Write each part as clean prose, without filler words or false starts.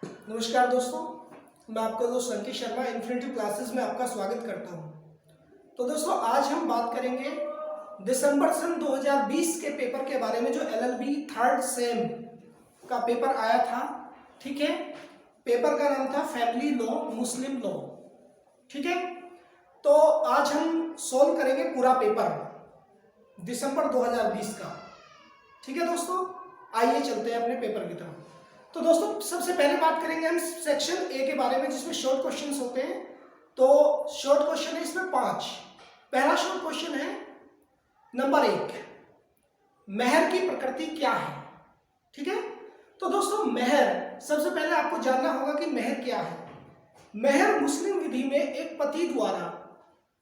नमस्कार दोस्तों, मैं आपका दोस्त अंकित शर्मा इन्फिनिटी क्लासेस में आपका स्वागत करता हूं। तो दोस्तों, आज हम बात करेंगे दिसंबर सन 2020 के पेपर के बारे में, जो एलएलबी थर्ड सेम का पेपर आया था। ठीक है, पेपर का नाम था फैमिली लॉ मुस्लिम लॉ। ठीक है, तो आज हम सोल्व करेंगे पूरा पेपर दिसंबर 2020 का। ठीक है दोस्तों, आइए चलते हैं अपने पेपर की तरफ। तो दोस्तों, सबसे पहले बात करेंगे हम सेक्शन ए के बारे में, जिसमें शॉर्ट क्वेश्चंस होते हैं। तो शॉर्ट क्वेश्चन है इसमें 5। पहला शॉर्ट क्वेश्चन है नंबर 1, मेहर की प्रकृति क्या है। ठीक है, तो दोस्तों मेहर, सबसे पहले आपको जानना होगा कि मेहर क्या है। मेहर मुस्लिम विधि में एक पति द्वारा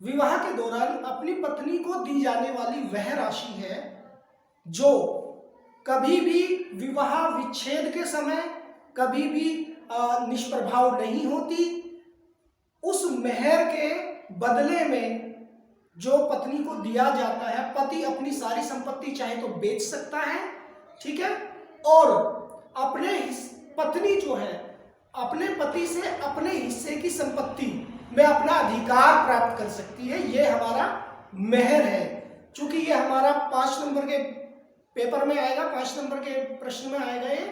विवाह के दौरान अपनी पत्नी को दी जाने वाली वह राशि है जो कभी भी विवाह विच्छेद के समय कभी भी निष्प्रभाव नहीं होती। उस मेहर के बदले में जो पत्नी को दिया जाता है, पति अपनी सारी संपत्ति चाहे तो बेच सकता है। ठीक है, और अपने पत्नी जो है अपने पति से अपने हिस्से की संपत्ति में अपना अधिकार प्राप्त कर सकती है। यह हमारा मेहर है। चूंकि ये हमारा 5 नंबर के पेपर में आएगा, 5 नंबर के प्रश्न में आएगा ये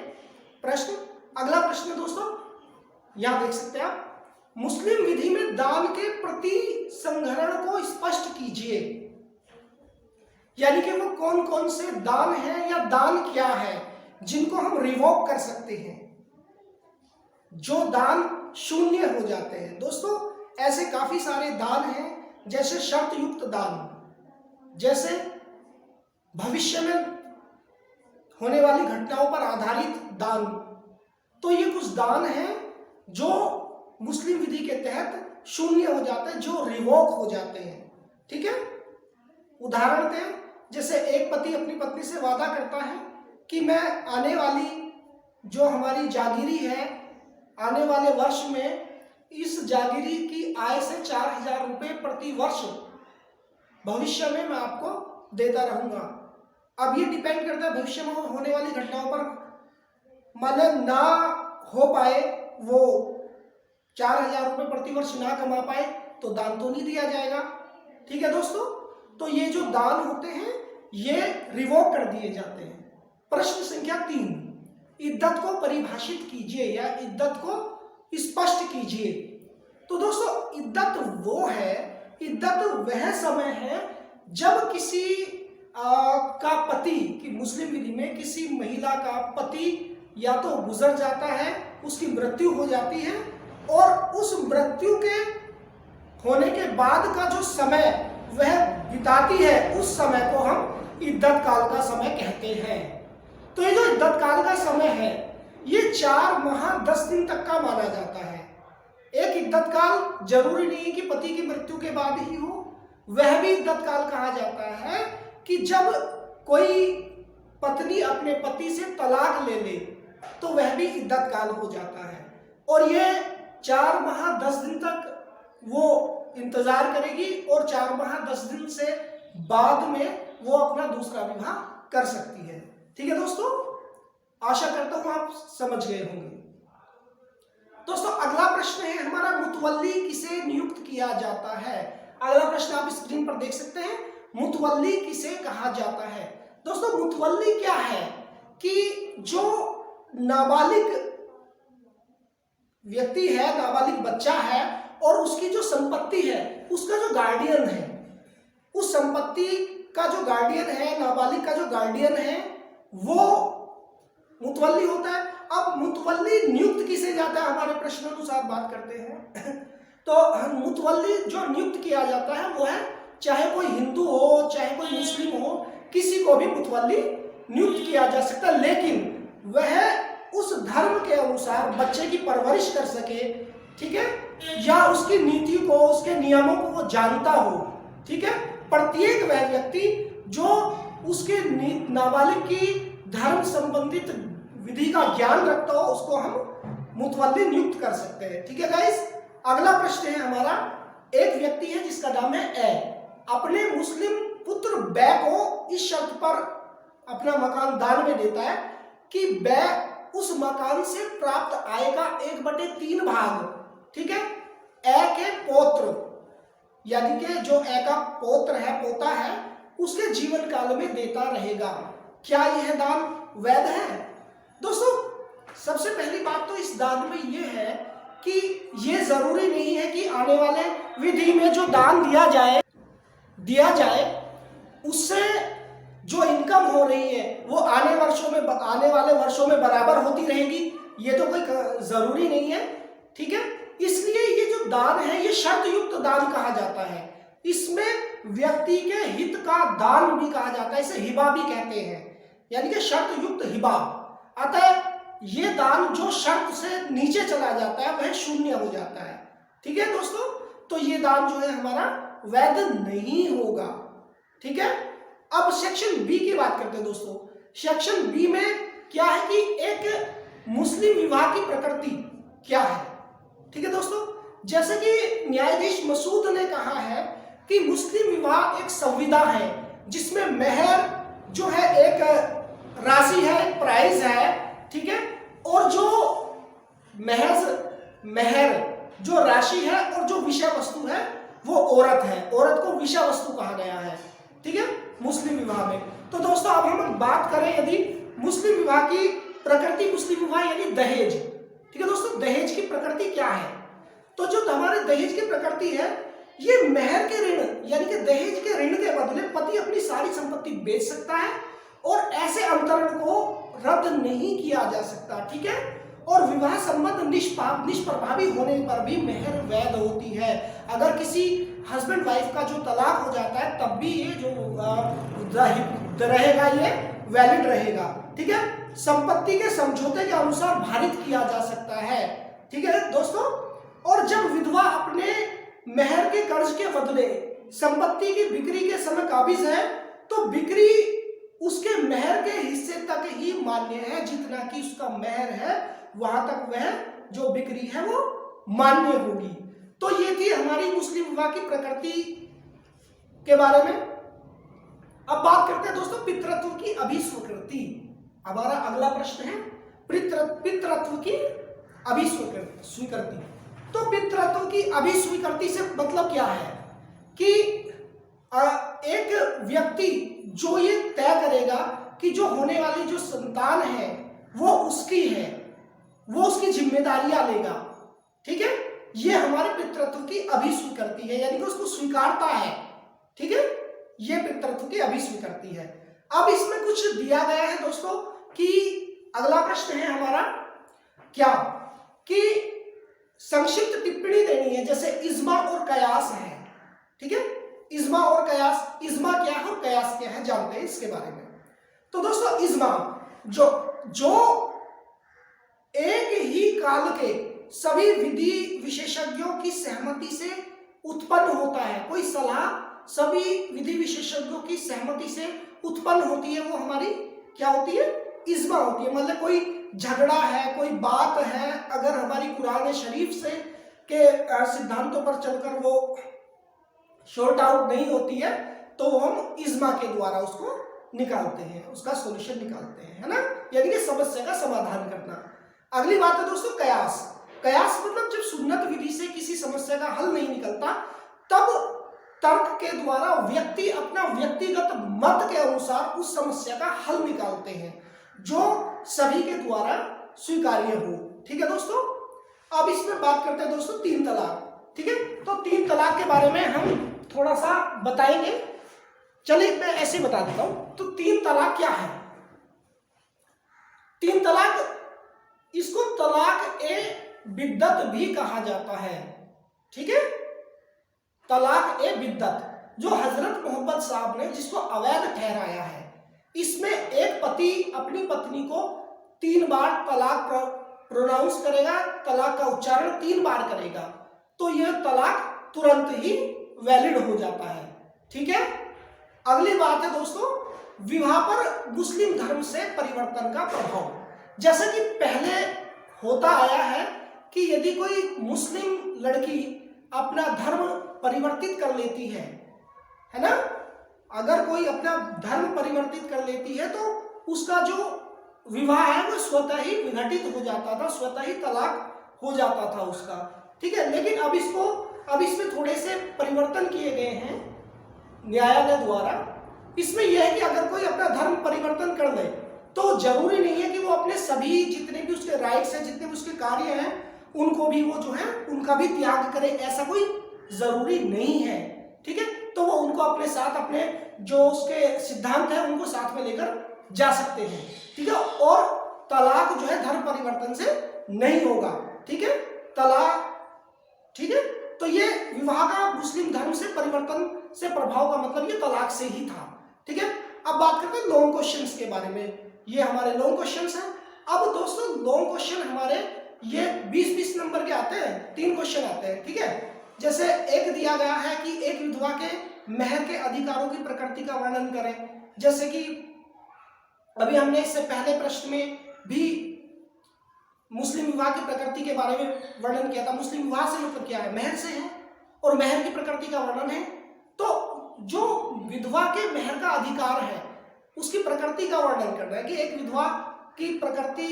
प्रश्न। अगला प्रश्न दोस्तों, यहां देख सकते हैं आप, मुस्लिम विधि में दान के प्रति संग्रहण को स्पष्ट कीजिए। यानी कि वो कौन कौन से दान है या दान क्या है जिनको हम रिवोक कर सकते हैं, जो दान शून्य हो जाते हैं। दोस्तों, ऐसे काफी सारे दान हैं, जैसे शर्त युक्त दान, जैसे भविष्य में होने वाली घटनाओं पर आधारित दान। तो ये कुछ दान हैं जो मुस्लिम विधि के तहत शून्य हो जाते हैं, जो रिवोक हो जाते हैं। ठीक है, उदाहरण दें, जैसे एक पति अपनी पत्नी से वादा करता है कि मैं आने वाली जो हमारी जागीरी है, आने वाले वर्ष में इस जागीरी की आय से 4000 रुपये प्रति वर्ष भविष्य में मैं आपको देता रहूंगा। अब ये डिपेंड करता है भविष्य में होने वाली घटनाओं पर। माने ना हो पाए, वो 4000 रुपये प्रति वर्ष ना कमा पाए, तो दान तो नहीं दिया जाएगा। ठीक है दोस्तों, तो ये जो दान होते हैं ये रिवोक कर दिए जाते हैं। प्रश्न संख्या 3, इद्दत को परिभाषित कीजिए या इद्दत को स्पष्ट कीजिए। तो दोस्तों, इद्दत वो है, इद्दत वह समय है जब किसी का पति, कि मुस्लिम विधि में किसी महिला का पति या तो गुजर जाता है, उसकी मृत्यु हो जाती है, और उस मृत्यु के होने के बाद का जो समय वह बिताती है, उस समय को हम इद्दत काल का समय कहते हैं। तो ये जो इद्दत काल का समय है, ये 4 माह 10 दिन तक का माना जाता है। एक इद्दत काल जरूरी नहीं है कि पति की मृत्यु के बाद ही हो, वह भी इद्दत काल कहा जाता है कि जब कोई पत्नी अपने पति से तलाक ले ले तो वह भी इद्दत काल हो जाता है। और ये 4 माह 10 दिन तक वो इंतजार करेगी, और 4 माह 10 दिन से बाद में वो अपना दूसरा विवाह कर सकती है। ठीक है दोस्तों, आशा करता हूं आप समझ गए होंगे। दोस्तों, अगला प्रश्न है हमारा, मुतवल्ली किसे नियुक्त किया जाता है। अगला प्रश्न आप स्क्रीन पर देख सकते हैं, मुतवल्ली किसे कहा जाता है। दोस्तों, मुतवल्ली क्या है कि जो नाबालिग व्यक्ति है, नाबालिग बच्चा है, और उसकी जो संपत्ति है, उसका जो गार्डियन है, उस संपत्ति का जो गार्डियन है, नाबालिग का जो गार्डियन है, वो मुतवल्ली होता है। अब मुतवल्ली नियुक्त किसे जाता है, हमारे प्रश्न अनुसार बात करते हैं। तो मुतवल्ली जो नियुक्त किया जाता है वो है, चाहे कोई हिंदू हो चाहे कोई मुस्लिम हो, किसी को भी मुतवल्ली नियुक्त किया जा सकता है, लेकिन वह उस धर्म के अनुसार बच्चे की परवरिश कर सके। ठीक है, या उसकी नीति को, उसके नियमों को वो जानता हो। ठीक है, प्रत्येक वह व्यक्ति जो उसके नाबालिग की धर्म संबंधित विधि का ज्ञान रखता हो, उसको हम मुतवल्ली नियुक्त कर सकते हैं। ठीक है गाइस, अगला प्रश्न है हमारा, एक व्यक्ति है जिसका नाम है ए, अपने मुस्लिम पुत्र बै को इस शर्त पर अपना मकान दान में देता है कि बै उस मकान से प्राप्त आय का 1/3 भाग, ठीक है, ए के पौत्र यानी कि जो ए का पौत्र है, पोता है, उसके जीवन काल में देता रहेगा। क्या यह दान वैध है? दोस्तों सबसे पहली बात तो इस दान में यह है कि यह जरूरी नहीं है कि आने वाले विधि में जो दान दिया जाए उससे जो इनकम हो रही है वो आने वाले वर्षों में बराबर होती रहेगी, ये तो कोई जरूरी नहीं है, ठीक है। इसलिए ये जो दान है ये शर्त युक्त दान कहा जाता है। इसमें व्यक्ति के हित का दान भी कहा जाता है, इसे हिबा भी कहते हैं, यानी कि शर्त युक्त हिबा। अतः ये दान जो शर्त से नीचे चला जाता है वह शून्य हो जाता है, ठीक है दोस्तों। तो ये दान जो है हमारा वैध नहीं होगा, ठीक है। अब सेक्शन बी की बात करते हैं दोस्तों। सेक्शन बी में क्या है कि एक मुस्लिम विवाह की प्रकृति क्या है, ठीक है दोस्तों। जैसे कि न्यायाधीश मसूद ने कहा है कि मुस्लिम विवाह एक संविदा है जिसमें मेहर जो है एक राशि है, एक प्राइस है, ठीक है, और जो मेहर जो राशि है और जो विषय वस्तु है वो औरत है, औरत को विषय वस्तु कहा गया है, ठीक है, मुस्लिम विवाह में। तो दोस्तों अब हम बात करें यदि मुस्लिम विवाह की प्रकृति, मुस्लिम विवाह यानी दहेज, ठीक है दोस्तों। दहेज की प्रकृति क्या है? तो जो हमारे दहेज की प्रकृति है ये मेहर के ऋण यानी कि दहेज के ऋण के बदले पति अपनी सारी संपत्ति बेच सकता है और ऐसे अंतरण को रद्द नहीं किया जा सकता, ठीक है। और विवाह संबंध निष्प्रभावी होने पर भी मेहर वैध होती है। अगर किसी हस्बैंड वाइफ का जो तलाक हो जाता है तब भी ये जो रहेगा ये वैलिड रहेगा, ठीक है। संपत्ति के समझौते के अनुसार भारित किया जा सकता है, ठीक है दोस्तों। और जब विधवा अपने मेहर के कर्ज के बदले संपत्ति की बिक्री के समय काबिज है तो बिक्री उसके मेहर के हिस्से तक ही मान्य है, जितना कि उसका मेहर है वहां तक वह जो बिक्री है वो मान्य होगी। तो ये थी हमारी मुस्लिम विवाह की प्रकृति के बारे में। अब बात करते हैं दोस्तों पितृत्व की अभिस्वीकृति। हमारा अगला प्रश्न है पितृत्व की अभिस्वीकृति। तो पितृत्व की अभिस्वीकृति से मतलब क्या है कि एक व्यक्ति जो ये तय करेगा कि जो होने वाली जो संतान है वो उसकी है, वो उसकी जिम्मेदारियां लेगा, ठीक है। ये हमारे पितृत्व की अभिस्वीकृति है, यानी कि उसको स्वीकारता है, ठीक है। ये पितृत्व की अभिस्वीकृति है। अब इसमें कुछ दिया गया है दोस्तों कि अगला प्रश्न है हमारा क्या कि संक्षिप्त टिप्पणी देनी है, जैसे इज्मा और कयास है, ठीक है। इज्मा और कयास, इज्मा क्या है और कयास क्या है जानते हैं इसके बारे में। तो दोस्तों इज्मा जो एक ही काल के सभी विधि विशेषज्ञों की सहमति से उत्पन्न होता है, कोई सलाह सभी विधि विशेषज्ञों की सहमति से उत्पन्न होती है, वो हमारी क्या होती है? इज्मा होती है। मतलब कोई झगड़ा है, कोई बात है, अगर हमारी कुरान शरीफ से के सिद्धांतों पर चलकर वो शॉर्ट आउट नहीं होती है तो हम इज्मा के द्वारा उसको निकालते हैं, उसका सॉल्यूशन निकालते हैं, है ना, यानी कि समस्या का समाधान करना। अगली बात है दोस्तों कयास। कयास मतलब जब सुन्नत विधि से किसी समस्या का हल नहीं निकलता तब तर्क के द्वारा व्यक्ति अपना व्यक्तिगत मत के अनुसार उस समस्या का हल निकालते हैं जो सभी के द्वारा स्वीकार्य हो, ठीक है दोस्तों। अब इसमें बात करते हैं दोस्तों तीन तलाक, ठीक है। तो तीन तलाक के बारे में हम थोड़ा सा बताएंगे, चलिए मैं ऐसे बता देता हूं। तो तीन तलाक क्या है? तीन तलाक, इसको तलाक ए बिद्दत भी कहा जाता है, ठीक है। तलाक ए बिद्दत जो हजरत मोहम्मद साहब ने जिसको अवैध ठहराया है, इसमें एक पति अपनी पत्नी को 3 बार तलाक प्रोनाउंस करेगा, तलाक का उच्चारण 3 बार करेगा तो यह तलाक तुरंत ही वैलिड हो जाता है, ठीक है। अगली बात है दोस्तों विवाह पर मुस्लिम धर्म से परिवर्तन का प्रभाव। जैसा कि पहले होता आया है कि यदि कोई मुस्लिम लड़की अपना धर्म परिवर्तित कर लेती है ना, अगर कोई अपना धर्म परिवर्तित कर लेती है तो उसका जो विवाह है वो स्वतः ही विघटित हो जाता था, स्वतः ही तलाक हो जाता था उसका, ठीक है। लेकिन अब इसमें थोड़े से परिवर्तन किए गए हैं न्यायालय द्वारा। इसमें यह है कि अगर कोई अपना धर्म परिवर्तन कर ले तो जरूरी नहीं है कि वो अपने सभी जितने भी उसके राइट्स हैं, जितने भी उसके कार्य हैं, उनको भी वो जो है उनका भी त्याग करे, ऐसा कोई जरूरी नहीं है, ठीक है। तो वो उनको अपने साथ, अपने जो उसके सिद्धांत है उनको साथ में लेकर जा सकते हैं, ठीक है। और तलाक जो है धर्म परिवर्तन से नहीं होगा, ठीक है, तलाक, ठीक है। तो ये विवाह का मुस्लिम धर्म से परिवर्तन से प्रभाव का मतलब ये तलाक से ही था, ठीक है। अब बात करते हैं लॉन्ग क्वेश्चंस के बारे में। ये हमारे लॉन्ग क्वेश्चंस हैं। अब दोस्तों लॉन्ग क्वेश्चन हमारे ये 20-20 नंबर के आते हैं, 3 क्वेश्चन आते हैं, ठीक है। जैसे एक दिया गया है कि एक विधवा के मेहर के अधिकारों की प्रकृति का वर्णन करें। जैसे कि अभी हमने इससे पहले प्रश्न में भी मुस्लिम विवाह की प्रकृति के बारे में वर्णन किया था। मुस्लिम विवाह से मतलब क्या है, मेहर से है, और मेहर की प्रकृति का वर्णन है। तो जो विधवा के मेहर का अधिकार है उसकी प्रकृति का वर्णन करना है कि एक विधवा की प्रकृति,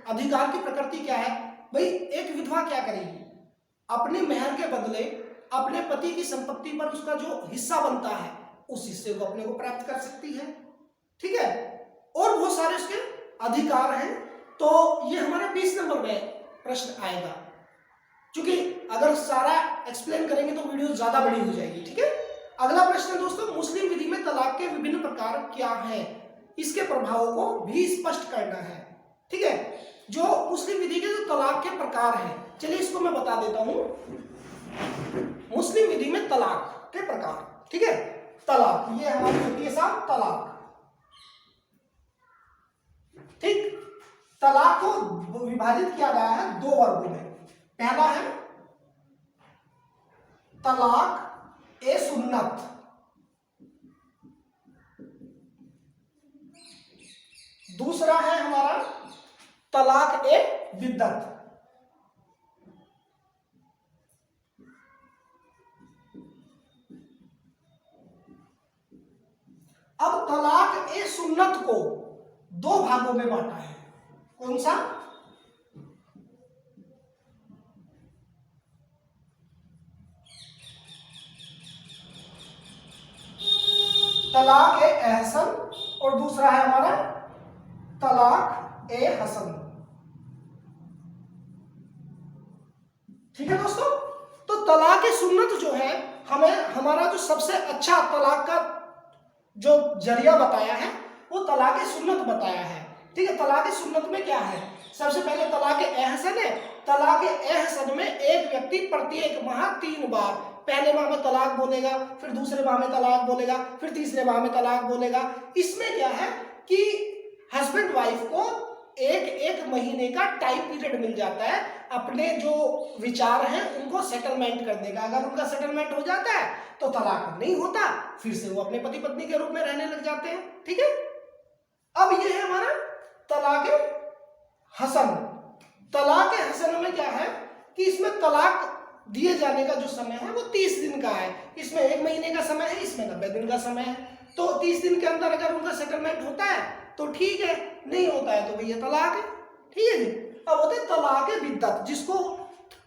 अधिकार की प्रकृति क्या है। भाई एक विधवा क्या करेगी, अपने मेहर के बदले अपने पति की संपत्ति पर उसका जो हिस्सा बनता है उस हिस्से को अपने को प्राप्त कर सकती है, ठीक है। और बहुत सारे उसके अधिकार हैं। तो ये हमारा 20 नंबर में प्रश्न आएगा, क्योंकि अगर सारा एक्सप्लेन करेंगे तो वीडियो ज्यादा बड़ी हो जाएगी, ठीक है। अगला प्रश्न है दोस्तों, मुस्लिम विधि में तलाक के विभिन्न प्रकार क्या हैं, इसके प्रभावों को भी स्पष्ट करना है, ठीक है। जो मुस्लिम विधि के जो तलाक के प्रकार हैं, चलिए इसको मैं बता देता हूं। मुस्लिम विधि में तलाक के प्रकार, ठीक है। तलाक ये हमारी होती है साहब तलाक, ठीक। तलाक को विभाजित किया गया है 2 वर्गों में। पहला है तलाक ए सुन्नत, दूसरा है हमारा तलाक ए बिद्दत। अब तलाक ए सुन्नत को 2 भागों में बांटा है। कौन सा, तलाक ए एहसन और दूसरा है हमारा तलाक ए हसन, ठीक है दोस्तों। तो तलाक ए सुन्नत जो है, हमें हमारा जो सबसे अच्छा तलाक का जो जरिया बताया है वो तलाक ए सुन्नत बताया है, ठीक है। तलाक ए सुन्नत में क्या है, सबसे पहले तलाक ए एहसन है। तलाक ए एहसन में एक व्यक्ति प्रत्येक माह 3 बार, पहले माह में तलाक बोलेगा, फिर दूसरे माह में तलाक बोलेगा, फिर तीसरे माह में तलाक बोलेगा। इसमें क्या है कि हस्बैंड वाइफ को एक महीने का टाइम पीरियड मिल जाता है अपने जो विचार हैं उनको सेटलमेंट करने का। अगर उनका सेटलमेंट हो जाता है तो तलाक नहीं होता, फिर से वो अपने पति पत्नी के रूप में रहने लग जाते हैं, ठीक है। अब ये है हमारा तलाक हसन। तलाक हसन में क्या है कि इसमें तलाक दिए जाने का जो समय है वो 30 दिन का है। इसमें 1 महीने का समय है, इसमें 90 दिन का समय है। तो 30 दिन के अंदर अगर उनका सेटलमेंट होता है तो ठीक है, नहीं होता है तो भैया तलाक है, ठीक है जी। अब होते तलाक बिद्दत, जिसको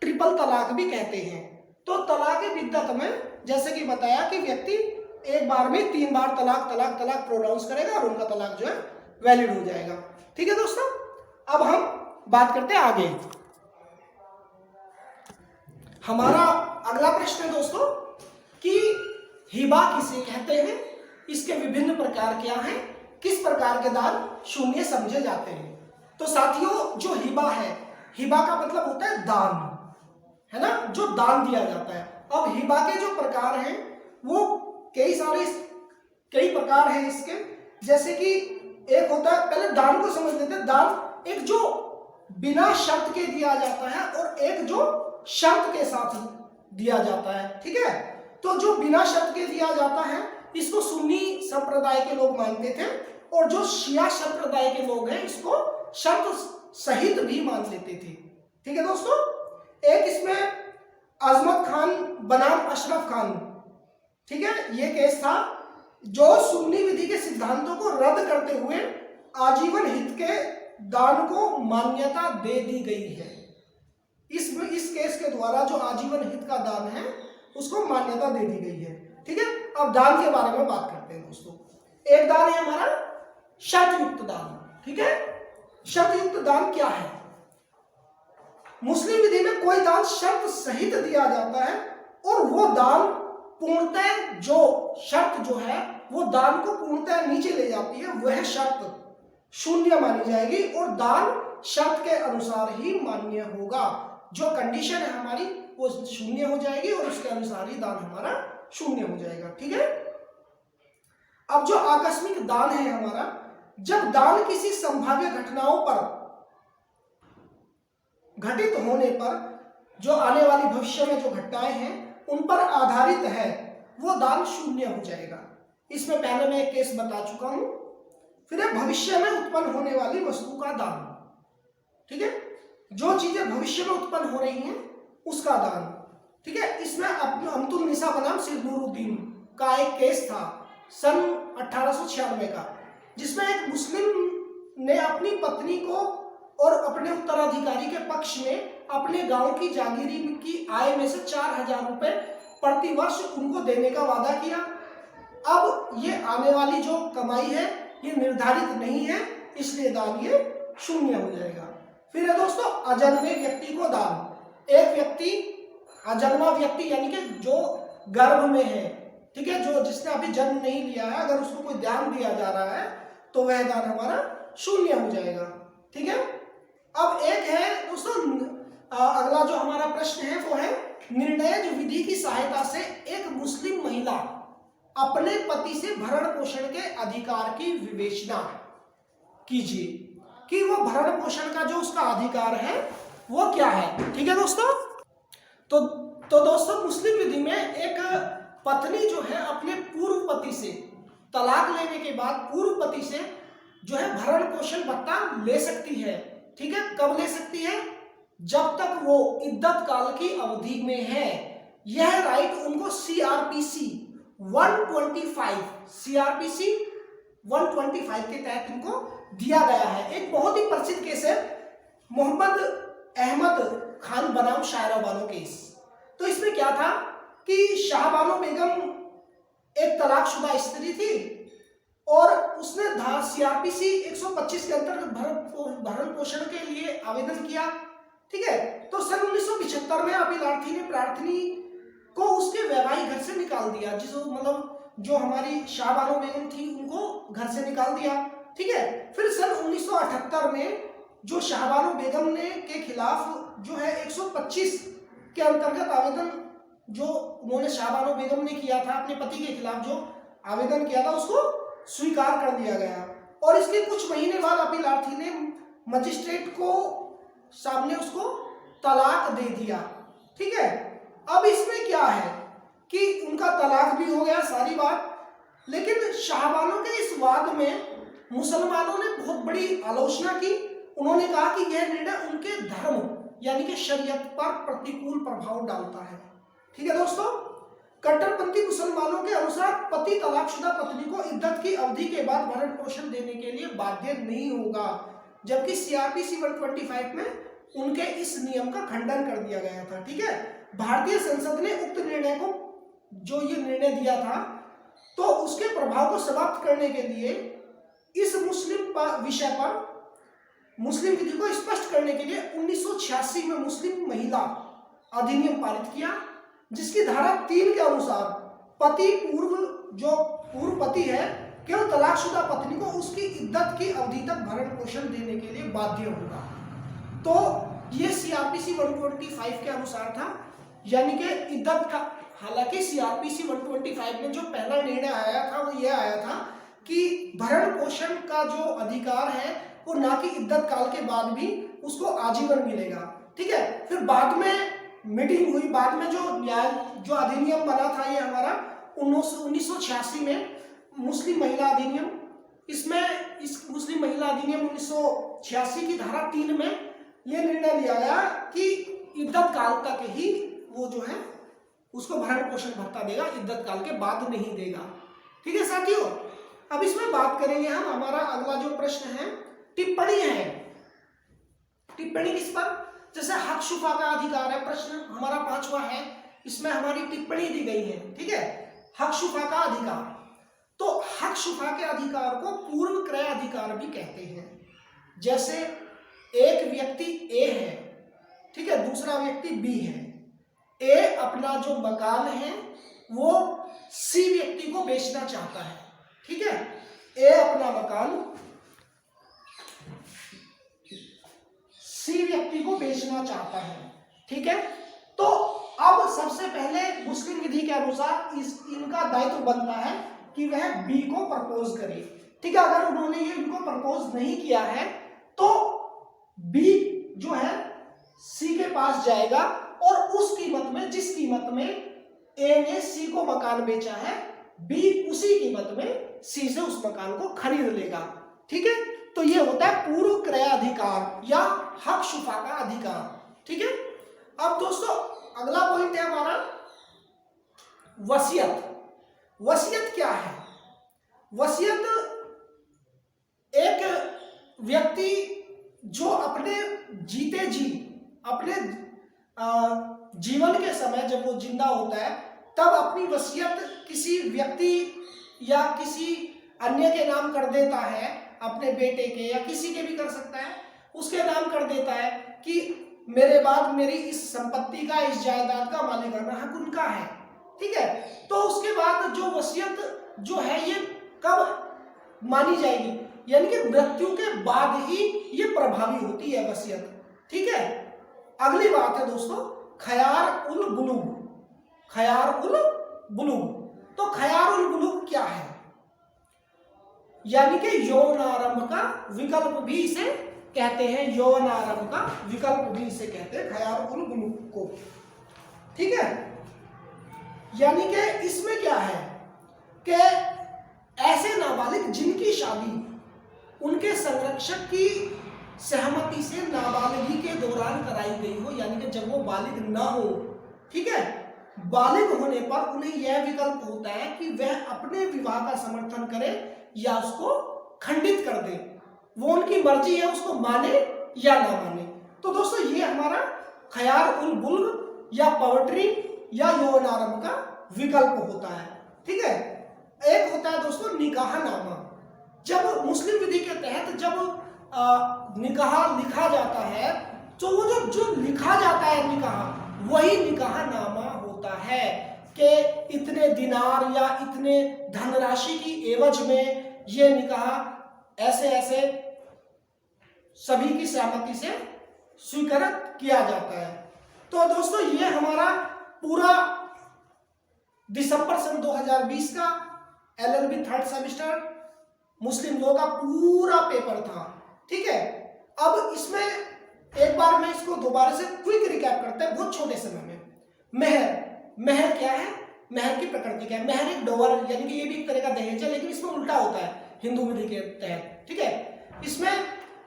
ट्रिपल तलाक भी कहते हैं। तो तलाक बिद्दत में जैसे कि बताया कि व्यक्ति एक बार में 3 बार तलाक तलाक तलाक प्रोनाउंस करेगा और उनका तलाक जो है वैलिड हो जाएगा, ठीक है दोस्तों। अब हम बात करते हैं आगे। हमारा अगला प्रश्न है दोस्तों कि हिबा किसे कहते हैं, इसके विभिन्न प्रकार क्या हैं, किस प्रकार के दान शून्य समझे जाते हैं। तो साथियों जो हिबा है, हिबा का मतलब होता है दान, है ना, जो दान दिया जाता है। अब हिबा के जो प्रकार हैं वो कई प्रकार हैं इसके। जैसे कि एक होता है, पहले दान को समझ लेते हैं। दान एक जो बिना शर्त के दिया जाता है और एक जो शर्त के साथ दिया जाता है, ठीक है। तो जो बिना शर्त के दिया जाता है इसको सुन्नी संप्रदाय के लोग मानते थे, और जो शिया संप्रदाय के लोग हैं इसको शर्त सहित भी मान लेते थे, ठीक है दोस्तों। एक इसमें अजमत खान बनाम अशरफ खान, ठीक है, ये केस था जो सुन्नी विधि के सिद्धांतों को रद्द करते हुए आजीवन हित के दान को मान्यता दे दी गई है। इस केस के द्वारा जो आजीवन हित का दान है उसको मान्यता दे दी गई है। ठीक है, अब दान के बारे में बात करते हैं दोस्तों। एक दान है हमारा शर्त युक्त दान। ठीक है, शर्त युक्त दान क्या है? मुस्लिम विधि में कोई दान शर्त सहित दिया जाता है और वो दान पूर्णतः, जो शर्त जो है वो दान को पूर्णतः नीचे ले जाती है, वह शर्त शून्य मानी जाएगी और दान शर्त के अनुसार ही मान्य होगा। जो कंडीशन है हमारी वो शून्य हो जाएगी और उसके अनुसार ही दान हमारा शून्य हो जाएगा। ठीक है, अब जो आकस्मिक दान है हमारा, जब दान किसी संभाव्य घटनाओं पर घटित होने पर, जो आने वाली भविष्य में जो घटनाएं हैं उन पर आधारित है, वो दान शून्य हो जाएगा। इसमें पहले मैं एक केस बता चुका हूं। फिर है भविष्य में उत्पन्न होने वाली वस्तु का दान। ठीक है, जो चीजें भविष्य में उत्पन्न हो रही हैं उसका दान। ठीक है, इसमें अब्दुल निसा बनाम सिर नूरुद्दीन का एक केस था सन 1896 का, जिसमें एक मुस्लिम ने अपनी पत्नी को और अपने उत्तराधिकारी के पक्ष में अपने गांव की जागीरी की आय में से 4000 रुपए प्रति वर्ष उनको देने का वादा किया। अब ये आने वाली जो कमाई है ये निर्धारित नहीं है, इसलिए दान ये शून्य हो जाएगा। फिर है दोस्तों अजन्मे व्यक्ति को दान। एक व्यक्ति, अजन्मा व्यक्ति यानी कि जो गर्भ में है, ठीक है, जो जिसने अभी जन्म नहीं लिया है, अगर उसको कोई दान दिया जा रहा है तो वह दान हमारा शून्य हो जाएगा। ठीक है, अब एक है दोस्तों, अगला जो हमारा प्रश्न है वो है निर्णय विधि की सहायता से एक मुस्लिम महिला अपने पति से भरण पोषण के अधिकार की विवेचना कीजिए कि वो भरण पोषण का जो उसका अधिकार है वो क्या है। ठीक है दोस्तों, तो दोस्तों मुस्लिम विधि में एक पत्नी जो है अपने पूर्व पति से तलाक लेने के बाद पूर्व पति से जो है भरण पोषण भत्ता ले सकती है। ठीक है, कब ले सकती है? जब तक वो इद्दत काल की अवधि में है। यह राइट उनको सीआरपीसी 125 के तहत इनको दिया गया है। एक बहुत ही प्रसिद्ध केस है मोहम्मद अहमद खान बनाम शायरा बानो केस। तो इसमें क्या था कि शाहबानो बेगम एक तलाकशुदा स्त्री थी और उसने सीआरपीसी 125 के अंतर्गत भरण पोषण के लिए आवेदन किया। ठीक है, तो सन 1975 में अभिलाषी ने प्रार्थनी को उसके वैवाहिक घर से निकाल दिया, जो हमारी शाहबानो बेगम थी उनको घर से निकाल दिया। ठीक है, फिर सन 1978 में जो शाहबानो बेगम ने के खिलाफ जो है 125 के अंतर्गत आवेदन जो उन्होंने शाहबानो बेगम ने किया था अपने पति के खिलाफ जो आवेदन किया था उसको स्वीकार कर दिया गया और इसके कुछ महीने बाद अभिलाषी ने मजिस्ट्रेट को सामने उसको तलाक दे दिया। ठीक है, अब इसमें क्या है कि उनका तलाक भी हो गया सारी बात, लेकिन शाहबानो के इस वाद में मुसलमानों ने बहुत बड़ी आलोचना की। उन्होंने कहा कि यह निर्णय उनके धर्म यानी कि शरीयत पर प्रतिकूल प्रभाव डालता है। ठीक है दोस्तों, कट्टरपंथी मुसलमानों के अनुसार पति तलाकशुदा पत्नी को इद्दत की अवधि के बाद भरण पोषण देने के लिए बाध्य नहीं होगा, जबकि सीआरपीसी 125 में उनके इस नियम का खंडन कर दिया गया था। ठीक है, भारतीय संसद ने उक्त निर्णय को जो ये निर्णय दिया था तो उसके प्रभाव को समाप्त करने के लिए इस मुस्लिम विषय पर मुस्लिम विधि को स्पष्ट करने के लिए 1986 में मुस्लिम महिला अधिनियम पारित किया, जिसकी धारा 3 के अनुसार पति पूर्व पति है केवल तलाकशुदा पत्नी को उसकी इद्दत की अवधि तक भरण पोषण देने के लिए बाध्य होगा। तो ये सीआरपीसी 125 के अनुसार था, यानी कि इद्दत का। हालांकि सीआरपीसी 125 में जो पहला निर्णय आया था वो ये आया था कि भरण पोषण का जो अधिकार है वो ना कि इद्दत काल के बाद भी उसको आजीवन मिलेगा। ठीक है, फिर बाद में मीटिंग हुई, बाद में जो अधिनियम बना था ये हमारा 1986 में मुस्लिम महिला अधिनियम। इसमें इस मुस्लिम महिला अधिनियम 1986 की धारा 3 में यह निर्णय लिया गया कि इद्दत काल तक ही वो जो है उसको भरण पोषण भत्ता देगा, इद्दत काल के बाद नहीं देगा। ठीक है साथियों, अब इसमें बात करेंगे हम, हमारा अगला जो प्रश्न है टिप्पणी है। टिप्पणी किस पर? जैसे हक शुफा का अधिकार है, प्रश्न हमारा 5वां है, इसमें हमारी टिप्पणी दी गई है, ठीक है। हक शुफा का अधिकार, तो हक शुफा के अधिकार को पूर्व क्रय अधिकार भी कहते हैं। जैसे एक व्यक्ति ए है, ठीक है, दूसरा व्यक्ति बी है। ए अपना जो मकान है वो सी व्यक्ति को बेचना चाहता है, ठीक है। ए अपना मकान सी व्यक्ति को बेचना चाहता है, ठीक है। तो अब सबसे पहले मुस्लिम विधि के अनुसार इनका दायित्व बनता है कि वह बी को प्रपोज करे, ठीक है। अगर उन्होंने ये इनको प्रपोज नहीं किया है तो बी जो है सी के पास जाएगा और उस कीमत में, जिस कीमत में ए ने सी को मकान बेचा है, बी उसी कीमत में सी से उस मकान को खरीद लेगा, ठीक है। तो ये होता है पूर्व क्रय अधिकार या हक शुफा का अधिकार, ठीक है। अब दोस्तों अगला पॉइंट है हमारा वसीयत। वसीयत क्या है? वसीयत एक व्यक्ति जो अपने जीते जी, अपने जीवन के समय जब वो जिंदा होता है तब अपनी वसीयत किसी व्यक्ति या किसी अन्य के नाम कर देता है, अपने बेटे के या किसी के भी कर सकता है, उसके नाम कर देता है कि मेरे बाद मेरी इस संपत्ति का, इस जायदाद का मालिकाना हक उनका है, ठीक है। तो उसके बाद जो वसीयत जो है ये कब मानी जाएगी? यानी कि मृत्यु के बाद ही ये प्रभावी होती है वसीयत, ठीक है। अगली बात है दोस्तों खयार उल बुलूग। खयार उल बुलूग, तो खयार उल बुलूग क्या है? यानी कि यौनारंभ का विकल्प भी इसे कहते हैं, यौनारंभ का विकल्प भी इसे कहते हैं खयार उल बुलूग को, ठीक है। यानी कि इसमें क्या है कि ऐसे नाबालिग जिनकी शादी उनके संरक्षक की सहमति से नाबालिगी के दौरान कराई गई हो, यानी कि जब वो बालिग ना हो, ठीक है, बालिग होने पर उन्हें यह विकल्प होता है कि वह अपने विवाह का समर्थन करे या उसको खंडित कर दे। वो उनकी मर्जी है, उसको माने या ना माने। तो दोस्तों ये हमारा खयार उल बुल्ग या पोएट्री या यौनारंभ का विकल्प होता है, ठीक है। एक होता है दोस्तों निकाहनामा। जब मुस्लिम विधि के तहत जब निकाह लिखा जाता है तो वो जो लिखा जाता है निकाह, वही निकाहनामा होता है कि इतने दिनार या इतने धनराशि की एवज में ये निकाह ऐसे ऐसे सभी की सहमति से स्वीकार किया जाता है। तो दोस्तों ये हमारा पूरा दिसंबर सन 2020 का LLB 3rd सेमेस्टर मुस्लिम लॉ का पूरा पेपर था, ठीक है। अब इसमें एक बार मैं इसको दोबारा से क्विक रिकैप करते हैं बहुत छोटे समय में। महर क्या है? महर की प्रकृति क्या है? महर एक डोवर, यानी कि ये भी एक तरह का दहेज है, लेकिन इसमें उल्टा होता है हिंदू विधि के तहत, ठीक है। इसमें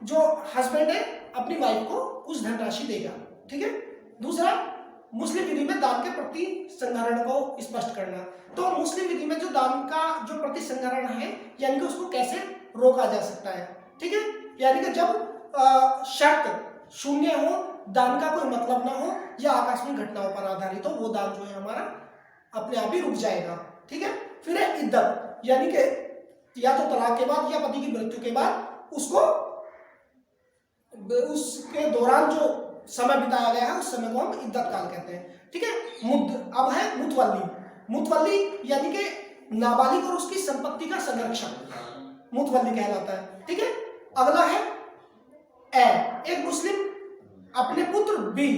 जो हस्बैंड है अपनी वाइफ को कुछ धनराशि देगा, ठीक है। दूसरा मुस्लिम विधि में दान के प्रति संहरण को स्पष्ट करना। तो मुस्लिम विधि में जो दान का जो प्रति संहरण है, यानी कि उसको कैसे रोका जा सकता है, ठीक है। यानी कि जब शर्त शून्य हो, दान का कोई मतलब ना हो या आकस्मिक घटनाओं पर आधारित हो, वो दान जो है हमारा अपने आप ही रुक जाएगा, ठीक है। फिर है इद्दत, यानी कि या तो तलाक के बाद या पति की मृत्यु के बाद उसको उसके दौरान जो समय बिताया गया है उस समय को हम इद्दत काल कहते हैं, ठीक है। अब है मुतवल्ली। मुतवल्ली यानी कि नाबालिग और उसकी संपत्ति का संरक्षण मुतवल्ली कहलाता है, ठीक है। अगला है एक मुस्लिम अपने पुत्र बी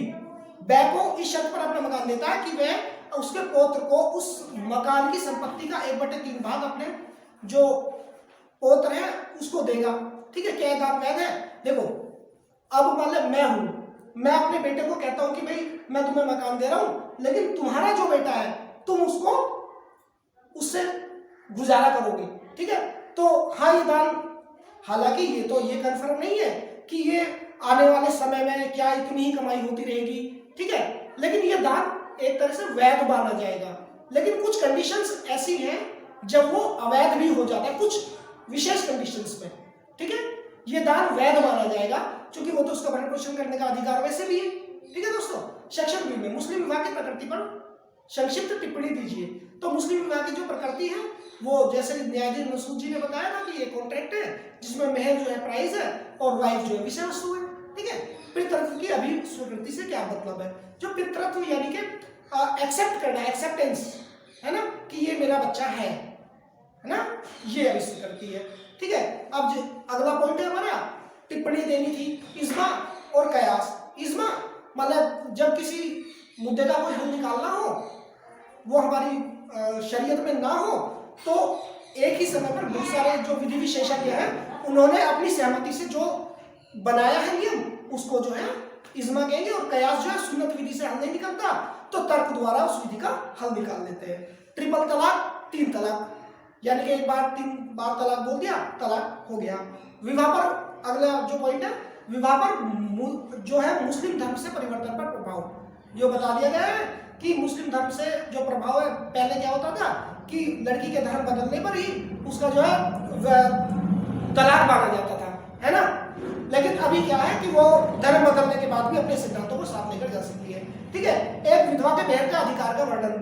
को इस शर्त पर अपना मकान देता है कि वह उसके पौत्र को उस मकान की संपत्ति का 1/3 भाग अपने जो पौत्र है उसको देगा, ठीक है। क्या बात वैध है? देखो अब मान लो मैं अपने बेटे को कहता हूं कि भाई मैं तुम्हें मकान दे रहा हूं, लेकिन तुम्हारा जो बेटा है तुम उसको उससे गुजारा करोगे, ठीक है। तो हाँ ये दान, हालांकि ये कंफर्म नहीं है कि ये आने वाले समय में क्या इतनी ही कमाई होती रहेगी, ठीक है, लेकिन ये दान एक तरह से वैध माना जाएगा। लेकिन कुछ कंडीशंस ऐसी हैं जब वो अवैध भी हो जाता है, कुछ विशेष कंडीशंस में, ठीक है। ये दान वैध माना जाएगा क्योंकि वो तो उसका भरण पोषण करने का अधिकार वैसे भी है, ठीक है दोस्तों। सेक्शन बी में मुस्लिम विवाह की प्रकृति पर संक्षिप्त टिप्पणी दीजिए। तो मुस्लिम विवाह की जो प्रकृति है वो जैसे न्यायाधीश मसूद जी ने बताया ना कि ये कॉन्ट्रैक्ट है जिसमें मेहर जो है प्राइस है और वाइफ जो है विषय वस्तु है, ठीक है। पितृत्व की अभी स्वीकृति से क्या मतलब है? जो पितृत्व यानी कि एक्सेप्ट करना, एक्सेप्टेंस है ना कि ये मेरा बच्चा है ना, ये अभी स्वीकृति है, ठीक है। अब जो अगला पॉइंट है हमारा टिप्पणी देनी थी, इज्मा और कयास। इज्मा मतलब जब किसी मुद्दे का कोई हल निकालना हो, वो हमारी शरीयत में ना हो, तो एक ही समय पर बहुत सारे जो विधि विशेषज्ञ हैं उन्होंने अपनी सहमति से जो बनाया है नियम उसको जो है इज्मा कहेंगे। और कयास जो है सुन्नत विधि से हल नहीं निकलता तो तर्क द्वारा उस विधि का हल निकाल लेते हैं। ट्रिपल तलाक, 3 तलाक, यानी कि एक बार 3 बार तलाक बोल दिया, तलाक हो गया। विवाह पर अगला जो पॉइंट है, विवाह पर जो है मुस्लिम धर्म से परिवर्तन पर प्रभाव, ये बता दिया गया है कि मुस्लिम धर्म से जो प्रभाव है, पहले क्या होता था कि लड़की के धर्म बदलने पर ही उसका जो है तलाक माना जाता था, है ना। लेकिन अभी क्या है कि वो धर्म बदलने के बाद भी अपने सिद्धांतों को साथ लेकर जा सकती है, ठीक है। एक विधवा के मेहर का अधिकार का वर्णन,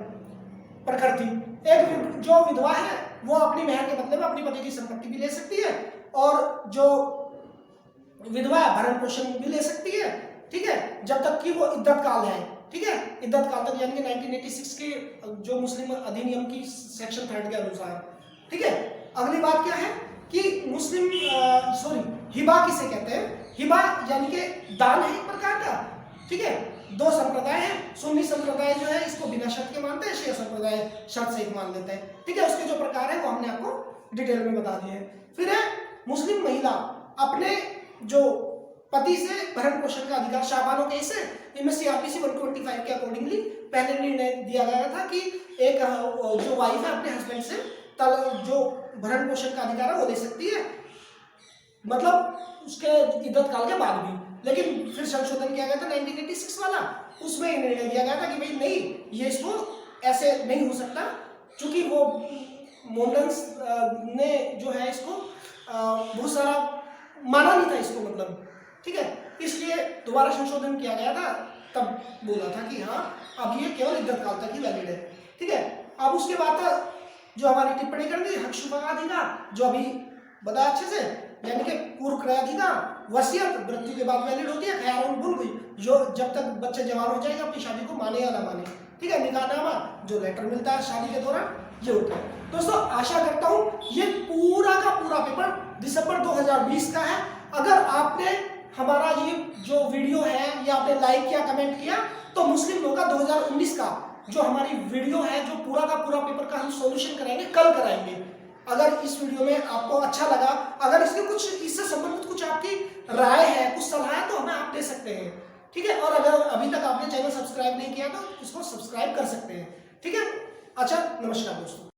प्रकृति। एक जो विधवा है वो अपनी मेहर के बदले में अपनी पति की संपत्ति भी ले सकती है और जो विधवा भरण पोषण भी ले सकती है, ठीक है, जब तक कि वो इद्दत काल है, ठीक है। इद्दत काल तक यानी कि 1986 के जो मुस्लिम अधिनियम की सेक्शन 3 के अनुसार, ठीक है। अगली बात क्या है कि मुस्लिम हिबा किसे कहते हैं? हिबा यानी कि दान है एक प्रकार का, ठीक है। 2 संप्रदाय हैं, सुन्नी संप्रदाय जो है इसको बिना शर्त के मानते हैं, शिया संप्रदाय शर्त सहित मान लेते हैं, ठीक है। उसके जो प्रकार है वो हमने आपको डिटेल में बता दिए हैं। फिर है मुस्लिम महिला अपने जो पति से भरण पोषण का अधिकार, शाबानो केस है इनमें सीआरपीसी 125 के अकॉर्डिंगली पहले निर्णय दिया गया था कि एक जो वाइफ है अपने हस्बैंड से जो भरण पोषण का अधिकार है वो ले सकती है, मतलब उसके इद्दत काल के बाद भी। लेकिन फिर संशोधन किया गया था 1986 वाला, उसमें निर्णय दिया गया था कि भाई नहीं, ये इसको ऐसे नहीं हो सकता क्योंकि वो मोमडन्स ने जो है इसको बहुत सारा माना नहीं था इसको, मतलब, ठीक है। इसलिए दोबारा संशोधन किया गया था, तब बोला था कि हाँ अब ये केवल इद्दत काल तक ही वैलिड है, ठीक है। अब उसके बाद जो हमारी टिप्पणी कर दी हक शुभाधिकार, जो अभी बताया अच्छे से, यानी कि पूर्व क्रयाधिकार, वसीयत मृत्यु के बाद वैलिड होती है, ख्याल और बुल्ग जो जब तक बच्चे जवान हो जाएंगे अपनी शादी को माने या ना माने, ठीक है। निकाहनामा जो लेटर मिलता है शादी के दौरान, ये होता है। दोस्तों आशा करता हूँ ये पूरा का पूरा पेपर दिसंबर 2020 का है। अगर आपने हमारा ये जो वीडियो है ये आपने लाइक किया, कमेंट किया, तो मुस्लिम लॉ का 2019 का जो हमारी वीडियो है, जो पूरा का पूरा पेपर का हम सॉल्यूशन कराएंगे, कल कराएंगे। अगर इस वीडियो में आपको अच्छा लगा, अगर इसके कुछ इससे संबंधित कुछ आपकी राय है, कुछ सलाह है, तो हमें आप दे सकते हैं, ठीक है। और अगर अभी तक आपने चैनल सब्सक्राइब नहीं किया तो इसको सब्सक्राइब कर सकते हैं, ठीक है। अच्छा, नमस्कार दोस्तों।